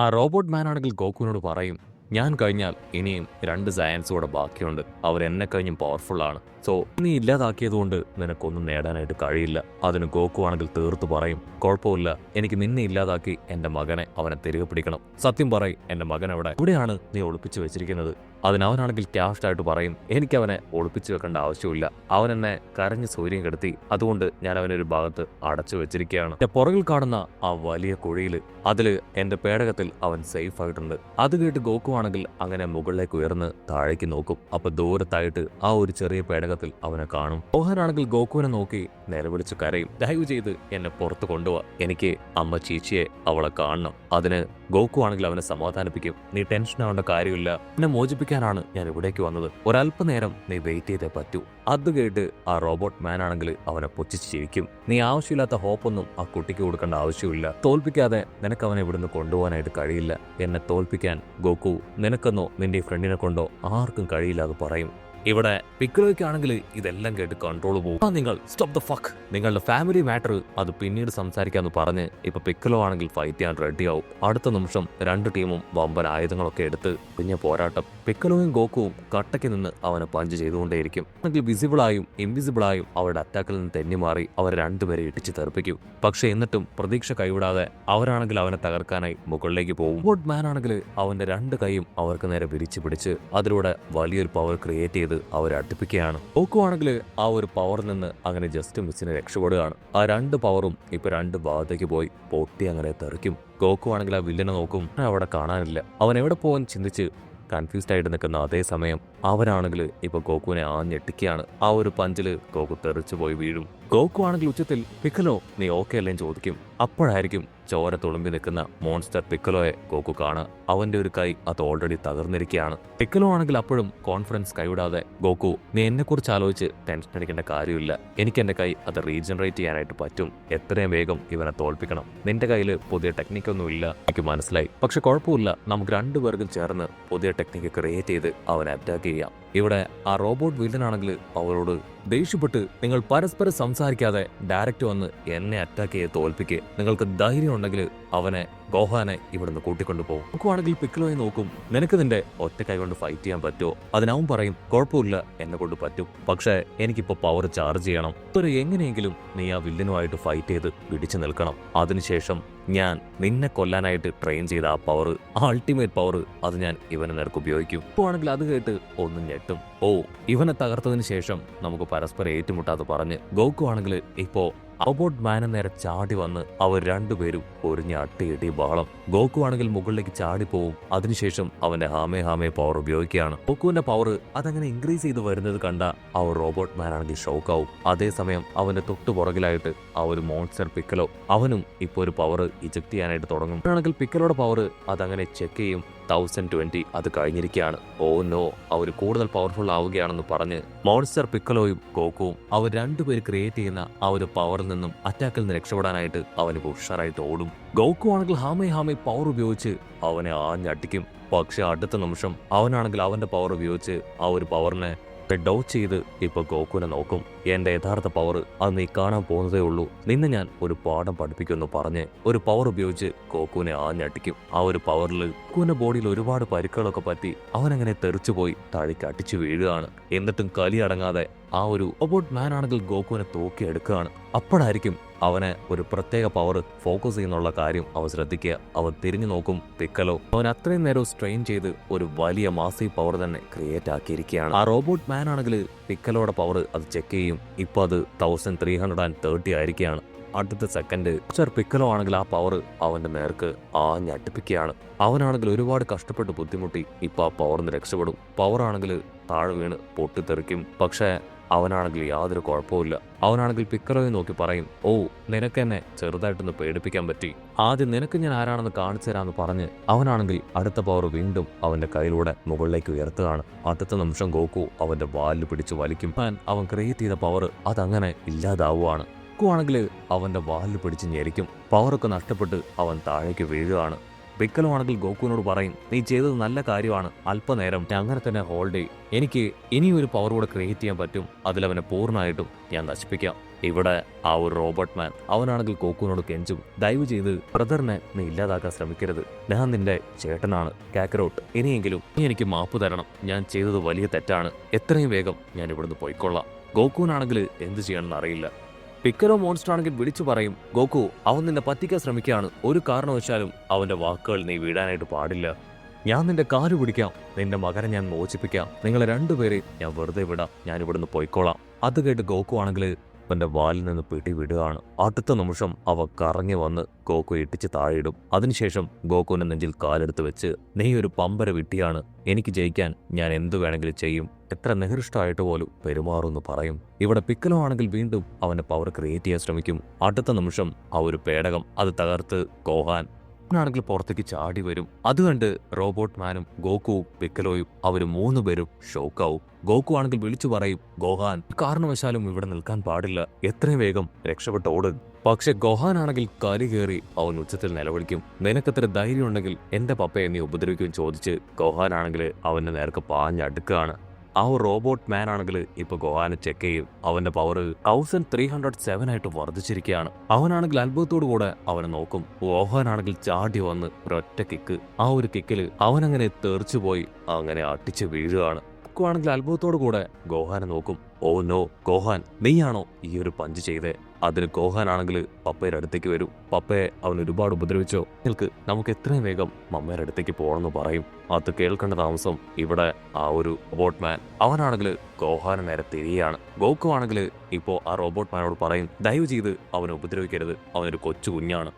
ആ റോബോട്ട് മാൻ ആണെങ്കിൽ ഗോക്കുവിനോട് പറയും, ഞാൻ കഴിഞ്ഞാൽ ഇനിയും 2 സയൻസ് കൂടെ ബാക്കിയുണ്ട്. അവരെന്നെ കഴിഞ്ഞും പവർഫുൾ ആണ്. സോ നീ ഇല്ലാതാക്കിയതുകൊണ്ട് നിനക്കൊന്നും നേടാനായിട്ട് കഴിയില്ല. അതിന് ഗോക്കു ആണെങ്കിൽ തീർത്തു പറയും, കുഴപ്പമില്ല, എനിക്ക് നിന്നെ ഇല്ലാതാക്കി എന്റെ മകനെ അവനെ തിരികെ പിടിക്കണം. സത്യം പറയും, എന്റെ മകൻ എവിടെയാണ് നീ ഒളിപ്പിച്ചു വെച്ചിരിക്കുന്നത്? അതിനവനാണെങ്കിൽ ക്യാഷ്ടായിട്ട് പറയും, എനിക്കവനെ ഒളിപ്പിച്ചു വെക്കേണ്ട ആവശ്യമില്ല. അവൻ എന്നെ കരഞ്ഞ് സൂര്യൻ കെടുത്തി. അതുകൊണ്ട് ഞാൻ അവനെ ഒരു ഭാഗത്ത് അടച്ചു വെച്ചിരിക്കുകയാണ്. എന്റെ പുറകിൽ കാണുന്ന ആ വലിയ കുഴിയിൽ അതില് എന്റെ പേടകത്തിൽ അവൻ സേഫ് ആയിട്ടുണ്ട്. അത് കേട്ട് ഗോക്കു ആണെങ്കിൽ അങ്ങനെ മുകളിലേക്ക് ഉയർന്ന് താഴേക്ക് നോക്കും. അപ്പൊ ദൂരത്തായിട്ട് ആ ഒരു ചെറിയ പേടകത്തിൽ അവനെ കാണും. ഗോഹാനാണെങ്കിൽ ഗോക്കുവിനെ നോക്കി നിലവിളിച്ച് കരയും, ദയവ് ചെയ്ത് എന്നെ പുറത്ത് കൊണ്ടുപോവാ, എനിക്ക് അമ്മ ചീച്ചിയെ അവളെ കാണണം. അതിന് ഗോക്കു ആണെങ്കിൽ അവനെ സമാധാനിപ്പിക്കും, നീ ടെൻഷൻ ആവേണ്ട കാര്യമില്ല, എന്നെ മോചിപ്പിക്കാനാണ് ഞാൻ ഇവിടേക്ക് വന്നത്. ഒരല്പനേരം നീ വെയിറ്റ് ചെയ്തേ പറ്റൂ. അത് കേട്ട് ആ റോബോട്ട് മാൻ ആണെങ്കിൽ അവനെ പൊച്ചിച്ച് ചിരിക്കും, നീ ആവശ്യമില്ലാത്ത ഹോപ്പൊന്നും ആ കുട്ടിക്ക് കൊടുക്കേണ്ട ആവശ്യമില്ല. തോൽപ്പിക്കാതെ നിനക്ക് അവനെ ഇവിടുന്ന് കൊണ്ടുപോകാനായിട്ട് കഴിയില്ല. എന്നെ തോൽപ്പിക്കാൻ ഗോക്കു നിനക്കെന്നോ നിന്റെ ഫ്രണ്ടിനെ കൊണ്ടോ ആർക്കും കഴിയില്ല അത് പറയും. ഇവിടെ പിക്കലോയ്ക്കാണെങ്കിൽ ഇതെല്ലാം കേട്ട് കൺട്രോൾ പോകും. നിങ്ങൾ സ്റ്റോപ്പ് ദ ഫക്ക്, നിങ്ങളുടെ ഫാമിലി മാറ്റർ അത് പിന്നീട് സംസാരിക്കാന്ന് പറഞ്ഞ് ഇപ്പൊ പിക്കലോ ആണെങ്കിൽ ഫൈറ്റ് ചെയ്യാൻ റെഡിയാവും. അടുത്ത നിമിഷം 2 ടീമും വമ്പൻ ആയുധങ്ങളൊക്കെ എടുത്ത് പിന്നെ പോരാട്ടം. പിക്കലോയും ഗോക്കുവും കട്ടയ്ക്ക് നിന്ന് അവനെ പഞ്ച് ചെയ്തുകൊണ്ടേയിരിക്കും. ആണെങ്കിൽ വിസിബിളായും ഇൻവിസിബിളായും അവരുടെ അറ്റാക്കിൽ നിന്ന് തെന്നിമാറി അവർ രണ്ടുപേരെ ഇടിച്ച് തെറിപ്പിക്കും. പക്ഷെ എന്നിട്ടും പ്രതീക്ഷ കൈവിടാതെ അവരാണെങ്കിൽ അവനെ തകർക്കാനായി മുകളിലേക്ക് പോകും. റോബോട്ട് മാൻ ആണെങ്കിൽ അവന്റെ 2 കൈയും അവർക്ക് നേരെ വിരിച്ചു പിടിച്ച് അതിലൂടെ വലിയൊരു പവർ ക്രിയേറ്റ് ചെയ്ത് അവരെ അടുപ്പിക്കുകയാണ്. ഗോക്കു ആണെങ്കിൽ ആ ഒരു പവറിൽ നിന്ന് അങ്ങനെ ജസ്റ്റ് മിസ്സിന് രക്ഷപ്പെടുകയാണ്. ആ 2 പവറും ഇപ്പൊ 2 ഭാഗത്തേക്ക് പോയി പൊട്ടി അങ്ങനെ തെറിക്കും. ഗോക്കു ആണെങ്കിൽ ആ വില്ലനെ നോക്കും, അവിടെ കാണാനില്ല. അവൻ എവിടെ പോകാൻ ചിന്തിച്ച് കൺഫ്യൂസ്ഡ് ആയിട്ട് നിൽക്കുന്ന അതേ സമയം അവനാണെങ്കിൽ ഇപ്പൊ ഗോക്കുവിനെ ആഞ്ഞെട്ടിക്കുകയാണ്. ആ ഒരു പഞ്ചില് ഗോക്കു തെറിച്ചു പോയി വീഴും. ഗോക്കു ആണെങ്കിൽ ഉച്ചത്തിൽ പിക്കലോ നീ ഓക്കെ അല്ലേന്ന് ചോദിക്കും. അപ്പോഴായിരിക്കും ചോര തുളുമ്പി നിൽക്കുന്ന മോൺസ്റ്റർ പിക്കലോയെ ഗോക്കു കാണുക. അവന്റെ ഒരു കൈ അത് ഓൾറെഡി തകർന്നിരിക്കുകയാണ്. പിക്കലോ ആണെങ്കിൽ അപ്പോഴും കോൺഫിഡൻസ് കൈവിടാതെ, ഗോക്കു നീ എന്നെക്കുറിച്ച് ആലോചിച്ച് ടെൻഷൻ അടിക്കേണ്ട കാര്യമില്ല, എനിക്ക് എന്റെ കൈ അത് റീജനറേറ്റ് ചെയ്യാനായിട്ട് പറ്റും. എത്രയും വേഗം ഇവനെ തോൽപ്പിക്കണം. നിന്റെ കയ്യിൽ പുതിയ ടെക്നിക്കൊന്നും ഇല്ല, എനിക്ക് മനസ്സിലായി. പക്ഷെ കുഴപ്പമില്ല, നമുക്ക് 2 പേർക്കും ചേർന്ന് പുതിയ ടെക്നിക്ക് ക്രിയേറ്റ് ചെയ്ത് അവനെ അറ്റാക്ക് ചെയ്യാം. ഇവിടെ ആ റോബോട്ട് വില്ലനാണെങ്കിൽ അവരോട് ദേഷ്യപ്പെട്ട്, നിങ്ങൾ പരസ്പരം സംസാരിക്കാതെ ഡയറക്റ്റ് വന്ന് എന്നെ അറ്റാക്ക് ചെയ്ത് തോൽപ്പിക്കുക. നിങ്ങൾക്ക് ധൈര്യം ഉണ്ടെങ്കിൽ അവനെ ഗോഹാനെ ഇവിടുന്ന് കൂട്ടിക്കൊണ്ടു പോകും. നോക്കുവാണെങ്കിൽ പിക്കലോയെ നോക്കും, നിനക്ക് നിന്റെ ഒറ്റ കൈ കൊണ്ട് ഫൈറ്റ് ചെയ്യാൻ പറ്റുമോ? അതിനവൻ പറയും, കുഴപ്പമില്ല, എന്നെ കൊണ്ട് പറ്റും. പക്ഷേ എനിക്കിപ്പോ പവർ ചാർജ് ചെയ്യണം. ഒരു എങ്ങനെയെങ്കിലും നീ ആ വില്ലനുമായിട്ട് ഫൈറ്റ് ചെയ്ത് പിടിച്ചു നിൽക്കണം. അതിനുശേഷം ഞാൻ നിന്നെ കൊല്ലാനായിട്ട് ട്രെയിൻ ചെയ്ത ആ പവർ, ആ അൾട്ടിമേറ്റ് പവർ, അത് ഞാൻ ഇവനെ നേർക്ക് ഉപയോഗിക്കും. ഇപ്പോൾ ആണെങ്കിൽ അത് കേട്ട് ഒന്നും ഞെട്ടും. ഓ, ഇവനെ തകർത്തതിന് ശേഷം നമുക്ക് പരസ്പരം ഏറ്റുമുട്ടാതെ പറഞ്ഞ് ഗോക്കു ആണെങ്കിൽ ഇപ്പോ റോബോട്ട് മാനെ നേരെ ചാടി വന്ന് അവർ 2 പേരും ഒരിഞ്ഞ് അട്ടിയിട്ടി ബഹളം. ഗോക്കു ആണെങ്കിൽ മുകളിലേക്ക് ചാടിപ്പോവും. അതിനുശേഷം അവന്റെ ഹാമേ പവർ ഉപയോഗിക്കുകയാണ്. ഗോക്കുവിന്റെ പവർ അതങ്ങനെ ഇൻക്രീസ് ചെയ്ത് വരുന്നത് കണ്ട ആ ഒരു റോബോട്ട് മാൻ ആണെങ്കിൽ ഷോക്കാവും. അതേസമയം അവന്റെ തൊട്ടു പുറകിലായിട്ട് ആ ഒരു മോൺസ്റ്റർ പിക്കലോ അവനും ഇപ്പൊ ഒരു പവർ ഇജക്ട് ചെയ്യാനായിട്ട് തുടങ്ങും. ആണെങ്കിൽ പിക്കലോയുടെ പവർ അതങ്ങനെ ചെക്ക് ചെയ്യും. 1020 അത് കഴിഞ്ഞിരിക്കുകയാണ്. ഓ നോ, അവർ കൂടുതൽ പവർഫുൾ ആവുകയാണെന്ന് പറഞ്ഞ് മോൺസ്റ്റർ പിക്കലോയും ഗോക്കുവും അവർ 2 പേര് ക്രിയേറ്റ് ചെയ്യുന്ന ആ ഒരു പവറിൽ നിന്നും അറ്റാക്കിൽ നിന്ന് രക്ഷപ്പെടാനായിട്ട് അവന് ഉഷാറായിട്ട് ഓടും. ഗോക്കു ആണെങ്കിൽ ഹാമേ പവർ ഉപയോഗിച്ച് അവനെ ആഞ്ഞടിക്കും. പക്ഷെ അടുത്ത നിമിഷം അവനാണെങ്കിൽ അവന്റെ പവർ ഉപയോഗിച്ച് ആ ഒരു പവറിനെ ഡൗട്ട് ചെയ്ത് ഇപ്പൊ ഗോക്കുവിനെ നോക്കും. എന്റെ യഥാർത്ഥ പവർ അത് നീ കാണാൻ പോകുന്നതേ ഉള്ളൂ, നിന്നെ ഞാൻ ഒരു പാഠം പഠിപ്പിക്കുമെന്ന് പറഞ്ഞ് ഒരു പവർ ഉപയോഗിച്ച് ഗോക്കുവിനെ ആഞ്ഞടിക്കും. ആ ഒരു പവറിൽ ഗോക്കുവിന്റെ ബോഡിയിൽ ഒരുപാട് പരിക്കുകളൊക്കെ പറ്റി അവനങ്ങനെ തെറിച്ചുപോയി താഴേക്ക് അടിച്ചു വീഴുകയാണ്. എന്നിട്ടും കലി അടങ്ങാതെ ആ ഒരു റോബോട്ട് മാൻ ആണെങ്കിൽ ഗോക്കുവിനെ തൂക്കിയെടുക്കുകയാണ്. അപ്പോഴായിരിക്കും അവനെ ഒരു പ്രത്യേക പവർ ഫോക്കസ് ചെയ്യുന്നുള്ള കാര്യം അവൻ ശ്രദ്ധിക്കുക. അവൻ തിരിഞ്ഞു നോക്കും, പിക്കലോ അവൻ അത്രയും നേരം സ്ട്രെയിൻ ചെയ്ത് ഒരു വലിയ മാസീവ് പവർ തന്നെ ക്രിയേറ്റ് ആക്കിയിരിക്കുകയാണ്. ആ റോബോട്ട് മാൻ ആണെങ്കിൽ പിക്കലോയുടെ പവർ അത് ചെക്ക് ചെയ്യും. ഇപ്പൊ അത് 1330 ആയിരിക്കുകയാണ്. അടുത്ത സെക്കൻഡ് പിക്കലോ ആണെങ്കിൽ ആ പവർ അവന്റെ നേർക്ക് ആഞ്ഞടിപ്പിക്കുകയാണ്. അവനാണെങ്കിൽ ഒരുപാട് കഷ്ടപ്പെട്ട് ബുദ്ധിമുട്ടി ഇപ്പൊ ആ പവറിന് രക്ഷപ്പെടും. പവർ ആണെങ്കിൽ താഴെ വീണ് പൊട്ടിത്തെറിക്കും. പക്ഷേ അവനാണെങ്കിൽ യാതൊരു കുഴപ്പമില്ല. അവനാണെങ്കിൽ പിക്കലോയെ നോക്കി പറയും, ഓ, നിനക്ക് എന്നെ ചെറുതായിട്ടൊന്ന് പേടിപ്പിക്കാൻ പറ്റി. ആദ്യം നിനക്ക് ഞാൻ ആരാണെന്ന് കാണിച്ചു തരാമെന്ന് പറഞ്ഞ് അവനാണെങ്കിൽ അടുത്ത പവർ വീണ്ടും അവന്റെ കയ്യിലൂടെ മുകളിലേക്ക് ഉയർത്തുകയാണ്. അടുത്ത നിമിഷം ഗോക്കു അവന്റെ വാലിൽ പിടിച്ച് വലിക്കും. അവൻ ക്രിയേറ്റ് ചെയ്ത പവർ അതങ്ങനെ ഇല്ലാതാവുകയാണ്. ഗോക്കു ആണെങ്കിൽ അവന്റെ വാലിൽ പിടിച്ച് ഞെരിക്കും. പവറൊക്കെ നഷ്ടപ്പെട്ട് അവൻ താഴേക്ക് വീഴുകയാണ്. പിക്കലോ ആണെങ്കിൽ ഗോക്കുവിനോട് പറയും, നീ ചെയ്തത് നല്ല കാര്യമാണ്, അല്പനേരം അങ്ങനെ തന്നെ ഹോൾഡ് ചെയ്യും. എനിക്ക് ഇനിയൊരു പവർ കൂടെ ക്രിയേറ്റ് ചെയ്യാൻ പറ്റും, അതിലവനെ പൂർണ്ണമായിട്ടും ഞാൻ നശിപ്പിക്കാം. ഇവിടെ ആ ഒരു റോബോട്ട് മാൻ അവനാണെങ്കിൽ ഗോക്കുവിനോട് കെഞ്ചും, ദയവ് ചെയ്ത് ബ്രദറിനെ നീ ഇല്ലാതാക്കാൻ ശ്രമിക്കരുത്. ഞാൻ നിന്റെ ചേട്ടനാണ് കാക്കറോട്ട്. ഇനിയെങ്കിലും നീ എനിക്ക് മാപ്പ് തരണം. ഞാൻ ചെയ്തത് വലിയ തെറ്റാണ്. എത്രയും വേഗം ഞാൻ ഇവിടുന്ന് പോയിക്കൊള്ളാം. ഗോക്കുവിനാണെങ്കിൽ എന്ത് ചെയ്യണമെന്ന് അറിയില്ല. പിക്കലോ മോൺസ്റ്റർ ആണെങ്കിൽ വിളിച്ചു പറയും, ഗോക്കു അവൻ നിന്നെ പറ്റിക്കാൻ ശ്രമിക്കുകയാണ്. ഒരു കാരണവശാലും അവന്റെ വാക്കുകൾ നീ വീടാനായിട്ട് പാടില്ല. ഞാൻ നിന്റെ കാല് പിടിക്കാം, നിന്റെ മകനെ ഞാൻ മോചിപ്പിക്കാം, നിങ്ങളെ രണ്ടുപേരെയും ഞാൻ വെറുതെ വിടാം, ഞാൻ ഇവിടുന്ന് പോയിക്കോളാം. അത് കേട്ട് ഗോക്കു ആണെങ്കിൽ അവന്റെ വാലിൽ നിന്ന് പിടി വിടുകയാണ്. അടുത്ത നിമിഷം അവ കറങ്ങി വന്ന് ഗോക്കു ഇട്ടിച്ച് താഴെയിടും. അതിനുശേഷം ഗോക്കുവിന്റെ നെഞ്ചിൽ കാലെടുത്ത് വെച്ച്, നീ ഒരു പമ്പര വിട്ടിയാണ്, എനിക്ക് ജയിക്കാൻ ഞാൻ എന്തു വേണമെങ്കിലും ചെയ്യും, എത്ര നികൃഷ്ടമായിട്ട് പോലും പെരുമാറുമെന്ന് പറയും. ഇവിടെ പിക്കലോ ആണെങ്കിൽ വീണ്ടും അവന്റെ പവർ ക്രിയേറ്റ് ചെയ്യാൻ ശ്രമിക്കും. അടുത്ത നിമിഷം ആ ഒരു പേടകം അത് തകർത്ത് ഗോഹാൻ ാണെങ്കിൽ പുറത്തേക്ക് ചാടി വരും. അത് കണ്ട് റോബോട്ട് മാനും ഗോക്കുവും പിക്കലോയും അവര് 3 പേരും ഷോക്കാവും. ഗോക്കു ആണെങ്കിൽ വിളിച്ചു പറയും, ഗോഹാൻ കാരണവശാലും ഇവിടെ നിൽക്കാൻ പാടില്ല, എത്രയും വേഗം രക്ഷപ്പെട്ട് ഓടും. പക്ഷെ ഗോഹാൻ ആണെങ്കിൽ കലി കയറി അവൻ ഉച്ചത്തിൽ നിലവിളിക്കും, നിനക്കത്ര ധൈര്യം ഉണ്ടെങ്കിൽ എന്റെ പപ്പയെ നീ ഉപദ്രവിക്കും ചോദിച്ച് ഗോഹാൻ ആണെങ്കിൽ അവന്റെ നേർക്ക് പാഞ്ഞടുക്കുകയാണ്. ആ ഒരു റോബോട്ട് മാൻ ആണെങ്കിൽ ഇപ്പൊ ഗോഹാനെ ചെക്ക് ചെയ്യും. അവന്റെ പവർ 1307 ആയിട്ട് വർദ്ധിച്ചിരിക്കുകയാണ്. അവനാണെങ്കിൽ അത്ഭുതത്തോടു കൂടെ അവനെ നോക്കും. ഗോഹാനാണെങ്കിൽ ചാടി വന്ന് ഒരൊറ്റ കിക്ക്. ആ ഒരു കിക്കില് അവനങ്ങനെ തെറിച്ചുപോയി അങ്ങനെ അട്ടിച്ച് വീഴുകയാണ്. ആണെങ്കിൽ അത്ഭുതത്തോടു കൂടെ ഗോഹാനെ നോക്കും. ഓ നോ ഗോഹാൻ, നീയാണോ ഈ ഒരു പഞ്ച് ചെയ്തേ? അതിന് ഗോഹാൻ ആണെങ്കിൽ പപ്പയുടെ അടുത്തേക്ക് വരും. പപ്പയെ അവൻ ഒരുപാട് ഉപദ്രവിച്ചോ, നമുക്ക് എത്രയും വേഗം മമ്മയുടെ അടുത്തേക്ക് പോകണമെന്ന് പറയും. അത് കേൾക്കേണ്ട താമസം ഇവിടെ ആ ഒരു റോബോട്ട് മാൻ അവനാണെങ്കിൽ ഗോഹാനെ നേരെ തിരിയാണ്. ഗോക്കു ആണെങ്കിൽ ഇപ്പോ ആ റോബോട്ട് മാനോട് പറയും, ദയവ് ചെയ്ത് അവനെ ഉപദ്രവിക്കരുത്, അവനൊരു കൊച്ചു കുഞ്ഞാണ്.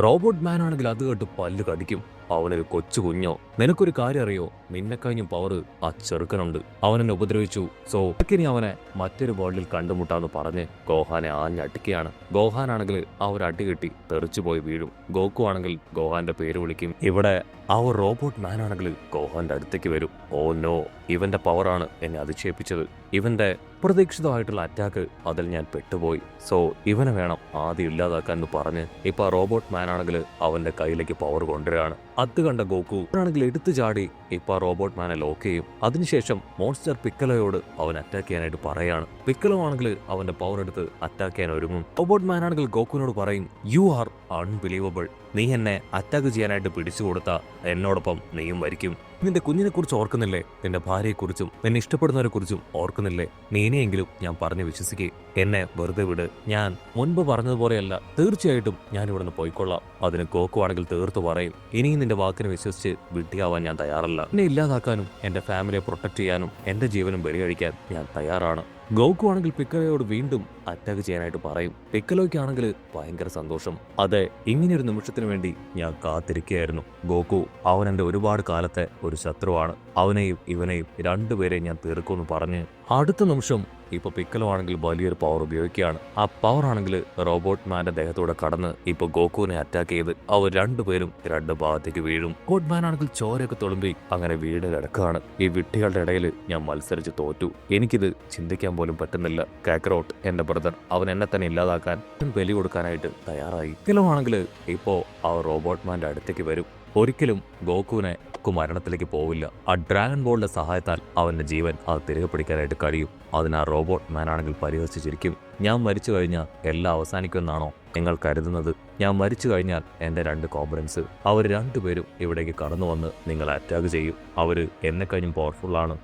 റോബോട്ട് മാൻ ആണെങ്കിൽ അത് കേട്ട് പല്ല് കടിക്കും. അവനൊരു കൊച്ചു കുഞ്ഞോ, നിനക്കൊരു കാര്യം അറിയോ, നിന്നെ കഴിഞ്ഞും പവർ ആ ചെറുക്കനുണ്ട്, അവനെന്നെ ഉപദ്രവിച്ചു, സോ ഇനി അവനെ മറ്റൊരു വേൾഡിൽ കണ്ടുമുട്ടാന്ന് പറഞ്ഞ് ഗോഹാനെ ആഞ്ഞടിക്കുകയാണ്. ഗോഹാനാണെങ്കിൽ ആ ഒരു അടി കെട്ടി തെറിച്ചുപോയി വീഴും. ഗോക്കു ആണെങ്കിൽ ഗോഹാന്റെ പേര് വിളിക്കും. ഇവിടെ ആ ഒരു റോബോട്ട് മാൻ ആണെങ്കിൽ ഗോഹാന്റെ അടുത്തേക്ക് വരും. ഓ നോ, ഇവന്റെ പവറാണ് എന്നെ അതിശയിപ്പിച്ചത്, ഇവന്റെ പ്രതീക്ഷിതമായിട്ടുള്ള അറ്റാക്ക് അതിൽ ഞാൻ പെട്ടുപോയി, സോ ഇവനെ വേണം ആദ്യം ഇല്ലാതാക്കാൻ എന്ന് പറഞ്ഞ് ഇപ്പൊ ആ റോബോട്ട് മാൻ ആണെങ്കിൽ അവന്റെ കയ്യിലേക്ക് പവർ കൊണ്ടുവരികയാണ്. അത് കണ്ട ഗോക്കു ആണെങ്കിൽ എടുത്തു ചാടി ഇപ്പൊ ആ റോബോട്ട് മാനെ ലോക്ക് ചെയ്യും. അതിനുശേഷം മോൺസ്റ്റർ പിക്കലോയോട് അവൻ അറ്റാക്ക് ചെയ്യാനായിട്ട് പറയാണ്. പിക്കലോ ആണെങ്കിൽ അവന്റെ പവർ എടുത്ത് അറ്റാക്ക് ചെയ്യാൻ ഒരുങ്ങും. റോബോട്ട് മാൻ ആണെങ്കിൽ ഗോക്കുവിനോട് പറയും, യു ആർ അൺബിലീവബിൾ, നീ എന്നെ അറ്റാക്ക് ചെയ്യാനായിട്ട് പിടിച്ചു കൊടുത്ത എന്നോടൊപ്പം നീയും മരിക്കും. നിന്റെ കുഞ്ഞിനെ കുറിച്ച് ഓർക്കുന്നില്ലേ, നിന്റെ ഭാര്യയെക്കുറിച്ചും നിന്നെ ഇഷ്ടപ്പെടുന്നവരെ കുറിച്ചും ഓർക്കുന്നില്ലേ? നീ ഇനിയെങ്കിലും ഞാൻ പറഞ്ഞു വിശ്വസിക്കേ, എന്നെ വെറുതെ വിട്, ഞാൻ മുൻപ് പറഞ്ഞതുപോലെയല്ല, തീർച്ചയായിട്ടും ഞാൻ ഇവിടുന്ന് പോയിക്കൊള്ളാം. അതിന് ഗോക്കു ആണെങ്കിൽ തീർത്തു പറയും, ഇനിയും നിന്റെ വാക്കിനെ വിശ്വസിച്ച് വിട്ടിയാവാൻ ഞാൻ തയ്യാറല്ല. എന്നെ ഇല്ലാതാക്കാനും എന്റെ ഫാമിലിയെ പ്രൊട്ടക്ട് ചെയ്യാനും എന്റെ ജീവനും ബലികഴിക്കാൻ ഞാൻ തയ്യാറാണ്. ഗോക്കു ആണെങ്കിൽ പിക്കലോയോട് വീണ്ടും അറ്റാക്ക് ചെയ്യാനായിട്ട് പറയും. പിക്കലോയ്ക്കാണെങ്കിൽ ഭയങ്കര സന്തോഷം. അതെ, ഇങ്ങനെയൊരു നിമിഷത്തിന് വേണ്ടി ഞാൻ കാത്തിരിക്കുകയായിരുന്നു. ഗോക്കു അവൻ എന്റെ ഒരുപാട് കാലത്തെ ഒരു ശത്രുവാണ്, അവനെയും ഇവനെയും രണ്ടുപേരെയും ഞാൻ തീർക്കുമെന്ന് പറഞ്ഞ് അടുത്ത നിമിഷം ഇപ്പൊ പിക്കലോ ആണെങ്കിൽ വലിയൊരു പവർ ഉപയോഗിക്കുകയാണ്. ആ പവർ ആണെങ്കിൽ റോബോട്ട് മാന്റെ ദേഹത്തോടെ കടന്ന് ഇപ്പൊ ഗോക്കുവിനെ അറ്റാക്ക് ചെയ്ത് അവർ രണ്ടുപേരും 2 ഭാഗത്തേക്ക് വീഴും. റോബോട്ട് മാൻ ആണെങ്കിൽ ചോരയൊക്കെ തുളുമ്പി അങ്ങനെ വീട് കിടക്കുകയാണ്. ഈ വിട്ടികളുടെ ഇടയിൽ ഞാൻ മത്സരിച്ച് തോറ്റു, എനിക്കിത് ചിന്തിക്കാൻ പോലും പറ്റുന്നില്ല. കാക്കറോട്ട് എന്റെ ബ്രദർ, അവൻ എന്നെ തന്നെ ഇല്ലാതാക്കാൻ ബലി കൊടുക്കാനായിട്ട് തയ്യാറായി. പിക്കലോ ആണെങ്കിൽ ഇപ്പോ ആ റോബോട്ട് മാന്റെ അടുത്തേക്ക് വരും. ഒരിക്കലും ഗോക്കുവിനെ മരണത്തിലേക്ക് പോവില്ല. ആ ഡ്രാഗൺ ബോളിന്റെ സഹായത്താൽ അവന്റെ ജീവൻ അത് തിരികെ പിടിക്കാനായിട്ട് കഴിയും. അതിന് ആ റോബോട്ട് മാൻ ആണെങ്കിൽ പരിഹസിച്ചിരിക്കും. ഞാൻ മരിച്ചു കഴിഞ്ഞാൽ എല്ലാം അവസാനിക്കുമെന്നാണോ നിങ്ങൾ കരുതുന്നത്? ഞാൻ മരിച്ചു കഴിഞ്ഞാൽ എന്റെ 2 കോമ്പറൻസ് അവർ രണ്ടുപേരും ഇവിടേക്ക് കടന്നു വന്ന് നിങ്ങളെ അറ്റാക്ക് ചെയ്യും. അവര് എന്നെ കഴിഞ്ഞും പവർഫുള്ളാണ്.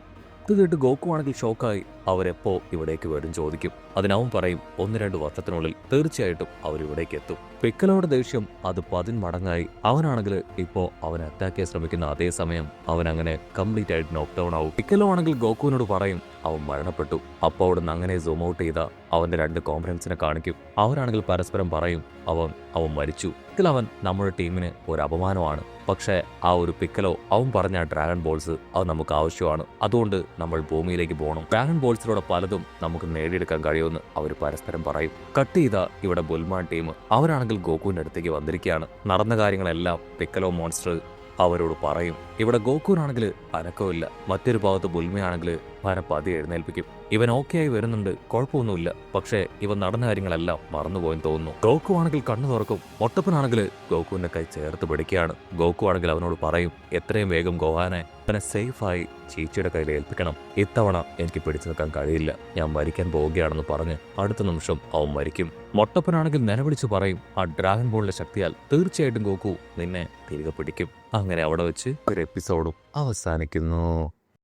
ഇത് കേട്ട് ഗോക്കു ആണെങ്കിൽ ഷോക്കായി അവരെപ്പോ ഇവിടേക്ക് വരും ചോദിക്കും. അതിനവൻ പറയും, 1-2 വർഷത്തിനുള്ളിൽ തീർച്ചയായിട്ടും അവരിവിടേക്ക് എത്തും. പിക്കലോയുടെ ദേഷ്യം അത് 10 മടങ്ങായി. അവനാണെങ്കിൽ ഇപ്പോ അവനെ അറ്റാക്ക് ചെയ്യാൻ ശ്രമിക്കുന്ന അതേ സമയം അവൻ അങ്ങനെ കംപ്ലീറ്റ് ആയിട്ട് നോക്ക് ഡൗൺ ആവും. പിക്കലോ ആണെങ്കിൽ ഗോക്കുവിനോട് പറയും അവൻ മരണപ്പെട്ടു. അപ്പോൾ അവിടുന്ന് അങ്ങനെ സൂം ഔട്ട് ചെയ്ത അവന്റെ 2 കോമ്പറൻസിനെ കാണിക്കും. അവരാണെങ്കിൽ പരസ്പരം പറയും അവൻ മരിച്ചു. അവൻ നമ്മുടെ ടീമിന് ഒരു അപമാനമാണ്. പക്ഷേ ആ ഒരു പിക്കലോ അവൻ പറഞ്ഞ ഡ്രാഗൺ ബോൾസ് അത് നമുക്ക് ആവശ്യമാണ്, അതുകൊണ്ട് നമ്മൾ ഭൂമിയിലേക്ക് പോകണം. ഡ്രാഗൺ ബോൾസിലൂടെ പലതും നമുക്ക് നേടിയെടുക്കാൻ കഴിയുമെന്ന് അവർ പരസ്പരം പറയും. കട്ട് ചെയ്ത ഇവിടെ ബുൽമാൻ ടീം അവരാണെങ്കിൽ ഗോക്കുവിന്റെ അടുത്തേക്ക് വന്നിരിക്കുകയാണ്. നടന്ന കാര്യങ്ങളെല്ലാം പിക്കലോ മോൺസ്റ്റർ അവരോട് പറയും. ഇവിടെ ഗോക്കുനാണെങ്കിൽ അനക്കമില്ല. മറ്റൊരു ഭാഗത്ത് ബുൽമയാണെങ്കിൽ അവനെ പതിയെ എഴുന്നേൽപ്പിക്കും. ഇവൻ ഓക്കെ ആയി വരുന്നുണ്ട്, കുഴപ്പമൊന്നുമില്ല. പക്ഷേ ഇവൻ നടന്ന കാര്യങ്ങളെല്ലാം മറന്നുപോയെന്ന് തോന്നുന്നു. ഗോക്കു ആണെങ്കിൽ കണ്ണു തുറക്കും. മൊട്ടപ്പനാണെങ്കിൽ ഗോക്കുവിന്റെ കൈ ചേർത്ത് പിടിക്കുകയാണ്. ഗോക്കു ആണെങ്കിൽ അവനോട് പറയും, എത്രയും വേഗം ഗോഹാനെ അവനെ സേഫായി ചീച്ചിയുടെ കയ്യിൽ ഏൽപ്പിക്കണം. ഇത്തവണ എനിക്ക് പിടിച്ചു നിൽക്കാൻ കഴിയില്ല, ഞാൻ മരിക്കാൻ പോവുകയാണെന്ന് പറഞ്ഞ് അടുത്ത നിമിഷം അവൻ മരിക്കും. മൊട്ടപ്പനാണെങ്കിൽ നിലവിളിച്ച് പറയും, ആ ഡ്രാഗൺ ബോളിന്റെ ശക്തിയാൽ തീർച്ചയായിട്ടും ഗോക്കു നിന്നെ തിരികെ പിടിക്കും. അങ്ങനെ അവിടെ വെച്ച് ഒരു എപ്പിസോഡും അവസാനിക്കുന്നു.